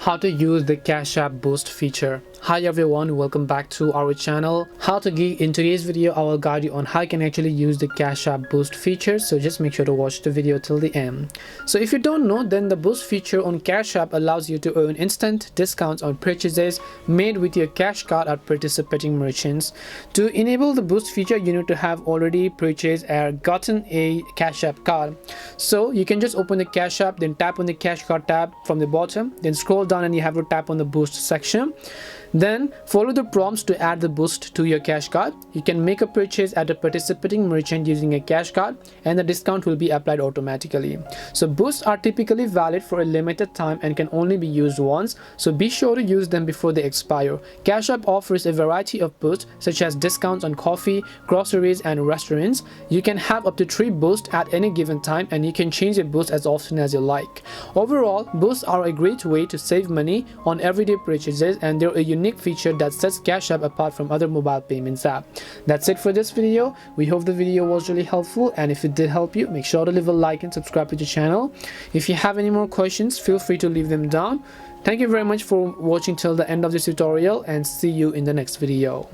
How to use the Cash App Boost feature. Hi everyone, welcome back to our channel How to Geek. In today's video I will guide you on how you can actually use the Cash App Boost feature, so just make sure to watch the video till the end. So if you don't know, then the Boost feature on Cash App allows you to earn instant discounts on purchases made with your cash card at participating merchants. To enable the Boost feature, you need to have already purchased or gotten a Cash App card. So you can just open the Cash App, then tap on the Cash Card tab from the bottom, then scroll down and you have to tap on the Boost section. Then follow the prompts to add the Boost to your cash card. You can make a purchase at a participating merchant using a cash card and the discount will be applied automatically. So boosts are typically valid for a limited time and can only be used once, so be sure to use them before they expire. Cash App offers a variety of boosts such as discounts on coffee, groceries and restaurants. You can have up to 3 boosts at any given time and you can change a boost as often as you like. Overall, boosts are a great way to save money on everyday purchases and they're a unique feature that sets Cash App apart from other mobile payments app. That's it for this video. We hope the video was really helpful, and if it did help you, make sure to leave a like and subscribe to the channel. If you have any more questions, feel free to leave them down. Thank you very much for watching till the end of this tutorial and see you in the next video.